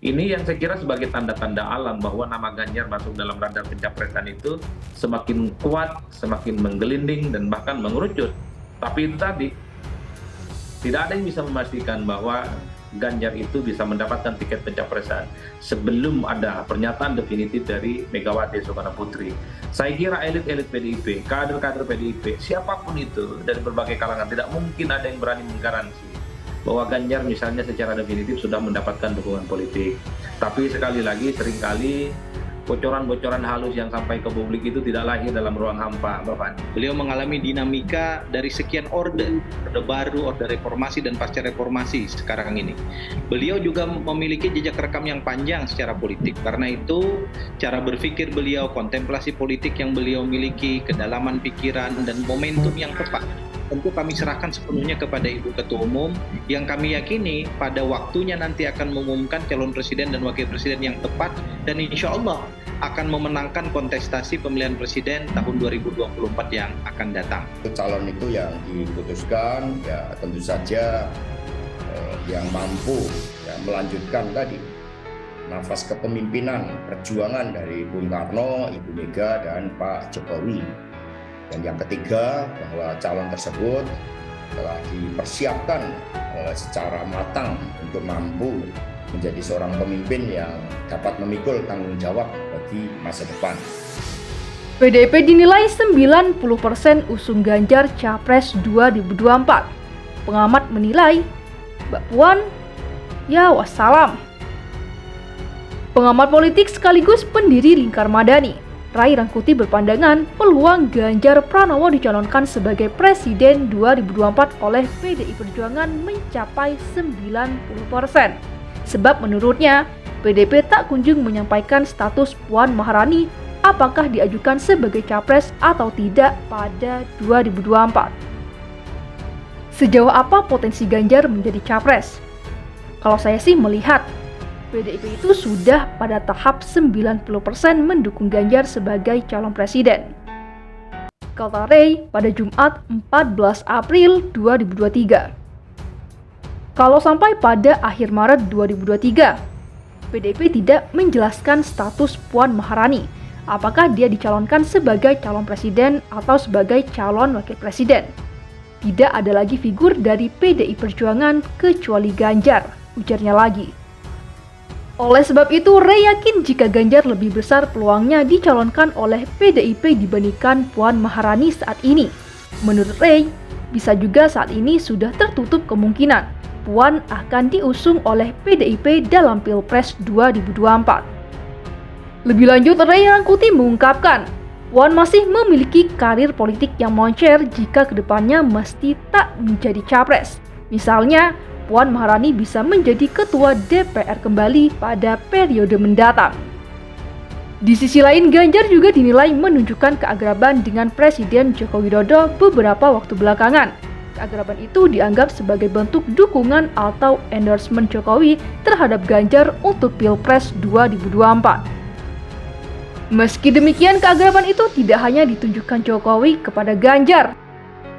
Ini yang saya kira sebagai tanda-tanda alam bahwa nama Ganjar masuk dalam radar pencapresan itu semakin kuat, semakin menggelinding, dan bahkan mengerucut. Tapi itu tadi, tidak ada yang bisa memastikan bahwa Ganjar itu bisa mendapatkan tiket pencapresan sebelum ada pernyataan definitif dari Megawati Soekarno Putri. Saya kira elit-elit PDIP, kader-kader PDIP, siapapun itu dari berbagai kalangan, tidak mungkin ada yang berani menggaransi bahwa Ganjar misalnya secara definitif sudah mendapatkan dukungan politik. Tapi sekali lagi, seringkali bocoran-bocoran halus yang sampai ke publik itu tidak lahir dalam ruang hampa, Bapak. Beliau mengalami dinamika dari sekian orde baru, orde reformasi dan pasca reformasi sekarang ini. Beliau juga memiliki jejak rekam yang panjang secara politik. Karena itu, cara berpikir beliau, kontemplasi politik yang beliau miliki, kedalaman pikiran dan momentum yang tepat, tentu kami serahkan sepenuhnya kepada Ibu Ketua Umum yang kami yakini pada waktunya nanti akan mengumumkan calon presiden dan wakil presiden yang tepat dan insya Allah akan memenangkan kontestasi pemilihan presiden tahun 2024 yang akan datang. Calon itu yang diputuskan ya tentu saja yang mampu ya, melanjutkan tadi nafas kepemimpinan perjuangan dari Bung Karno, Ibu Mega dan Pak Jokowi. Dan yang ketiga, bahwa calon tersebut telah dipersiapkan secara matang untuk mampu menjadi seorang pemimpin yang dapat memikul tanggung jawab bagi masa depan. PDIP dinilai 90% usung Ganjar Capres 2024. Pengamat menilai, Mbak Puan, ya wassalam. Pengamat politik sekaligus pendiri Lingkar Madani, Ray Rangkuti berpandangan peluang Ganjar Pranowo dicalonkan sebagai Presiden 2024 oleh PDI Perjuangan mencapai 90%. Sebab menurutnya, PDIP tak kunjung menyampaikan status Puan Maharani apakah diajukan sebagai Capres atau tidak pada 2024. Sejauh apa potensi Ganjar menjadi Capres? Kalau saya sih melihat PDIP itu sudah pada tahap 90% mendukung Ganjar sebagai calon presiden. Kata Ray pada Jumat 14 April 2023. Kalau sampai pada akhir Maret 2023, PDIP tidak menjelaskan status Puan Maharani, apakah dia dicalonkan sebagai calon presiden atau sebagai calon wakil presiden. Tidak ada lagi figur dari PDI Perjuangan kecuali Ganjar, ujarnya lagi. Oleh sebab itu, Ray yakin jika Ganjar lebih besar peluangnya dicalonkan oleh PDIP dibandingkan Puan Maharani saat ini. Menurut Ray, bisa juga saat ini sudah tertutup kemungkinan Puan akan diusung oleh PDIP dalam Pilpres 2024. Lebih lanjut, Ray Rangkuti mengungkapkan, Puan masih memiliki karir politik yang moncer jika kedepannya mesti tak menjadi capres. Misalnya, Puan Maharani bisa menjadi ketua DPR kembali pada periode mendatang. Di sisi lain, Ganjar juga dinilai menunjukkan keakraban dengan Presiden Joko Widodo beberapa waktu belakangan. Keakraban itu dianggap sebagai bentuk dukungan atau endorsement Jokowi terhadap Ganjar untuk Pilpres 2024. Meski demikian, keakraban itu tidak hanya ditunjukkan Jokowi kepada Ganjar.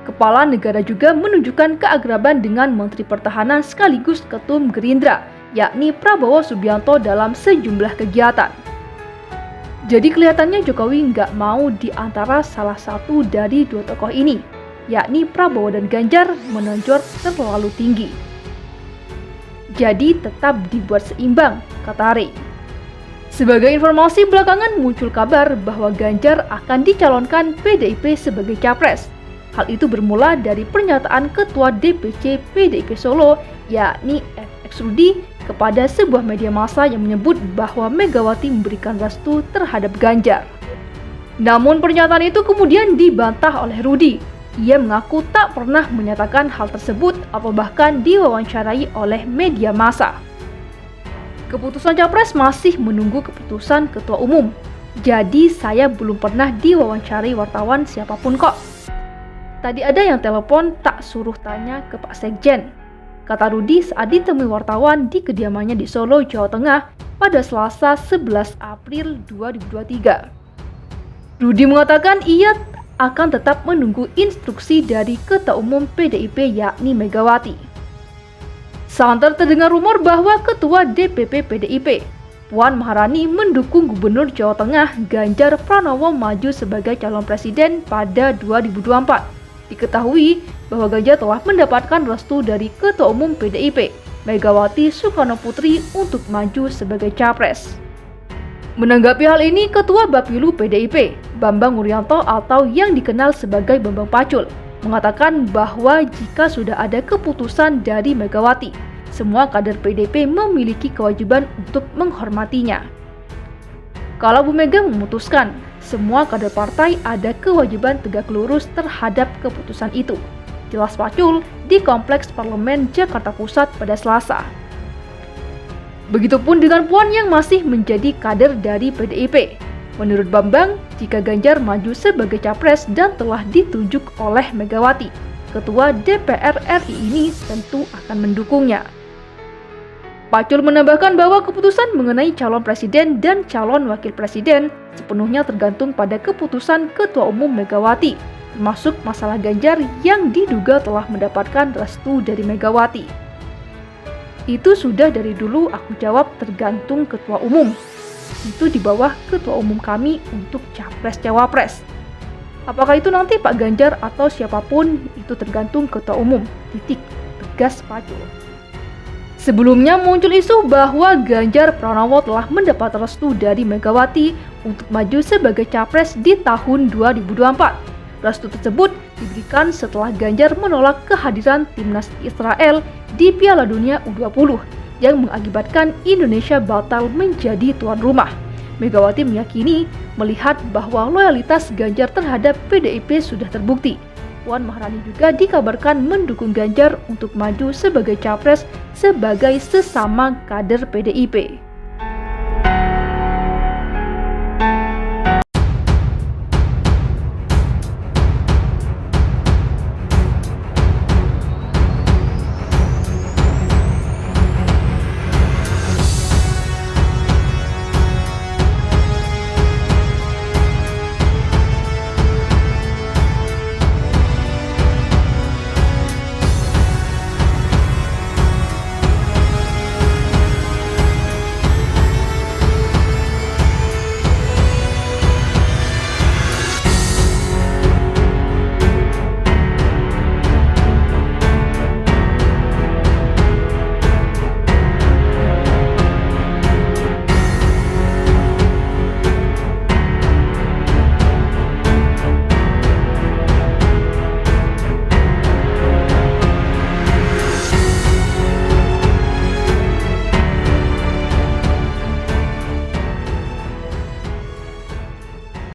Kepala negara juga menunjukkan keakraban dengan Menteri Pertahanan sekaligus Ketum Gerindra, yakni Prabowo Subianto dalam sejumlah kegiatan. Jadi kelihatannya Jokowi nggak mau di antara salah satu dari dua tokoh ini, yakni Prabowo dan Ganjar menonjol terlalu tinggi. Jadi tetap dibuat seimbang, kata Ray. Sebagai informasi belakangan muncul kabar bahwa Ganjar akan dicalonkan PDIP sebagai capres. Hal itu bermula dari pernyataan Ketua DPC PDIP Solo, yakni FX Rudi, kepada sebuah media massa yang menyebut bahwa Megawati memberikan restu terhadap Ganjar. Namun pernyataan itu kemudian dibantah oleh Rudi. Ia mengaku tak pernah menyatakan hal tersebut atau bahkan diwawancarai oleh media massa. Keputusan capres masih menunggu keputusan Ketua Umum. Jadi saya belum pernah diwawancari wartawan siapapun kok. Tadi ada yang telepon tak suruh tanya ke Pak Sekjen, kata Rudi saat ditemui wartawan di kediamannya di Solo, Jawa Tengah pada Selasa 11 April 2023. Rudi mengatakan ia akan tetap menunggu instruksi dari Ketua Umum PDIP yakni Megawati. Santer terdengar rumor bahwa Ketua DPP PDIP, Puan Maharani, mendukung Gubernur Jawa Tengah Ganjar Pranowo maju sebagai calon presiden pada 2024. Diketahui bahwa Ganjar telah mendapatkan restu dari Ketua Umum PDIP, Megawati Soekarnoputri, untuk maju sebagai capres. Menanggapi hal ini, Ketua Bapilu PDIP, Bambang Wuryanto atau yang dikenal sebagai Bambang Pacul, mengatakan bahwa jika sudah ada keputusan dari Megawati, semua kader PDIP memiliki kewajiban untuk menghormatinya. Kalau Bu Mega memutuskan, semua kader partai ada kewajiban tegak lurus terhadap keputusan itu. Jelas Pacul di Kompleks Parlemen Jakarta Pusat pada Selasa. Begitupun dengan Puan yang masih menjadi kader dari PDIP. Menurut Bambang, jika Ganjar maju sebagai capres dan telah ditunjuk oleh Megawati, Ketua DPR RI ini tentu akan mendukungnya. Pacul menambahkan bahwa keputusan mengenai calon presiden dan calon wakil presiden sepenuhnya tergantung pada keputusan Ketua Umum Megawati, termasuk masalah Ganjar yang diduga telah mendapatkan restu dari Megawati. Itu sudah dari dulu aku jawab tergantung Ketua Umum. Itu di bawah Ketua Umum kami untuk capres-cawapres. Apakah itu nanti Pak Ganjar atau siapapun, itu tergantung Ketua Umum. Titik, tegas Pacul. Sebelumnya muncul isu bahwa Ganjar Pranowo telah mendapat restu dari Megawati untuk maju sebagai capres di tahun 2024. Restu tersebut diberikan setelah Ganjar menolak kehadiran timnas Israel di Piala Dunia U20 yang mengakibatkan Indonesia batal menjadi tuan rumah. Megawati meyakini melihat bahwa loyalitas Ganjar terhadap PDIP sudah terbukti. Puan Maharani juga dikabarkan mendukung Ganjar untuk maju sebagai capres sebagai sesama kader PDIP.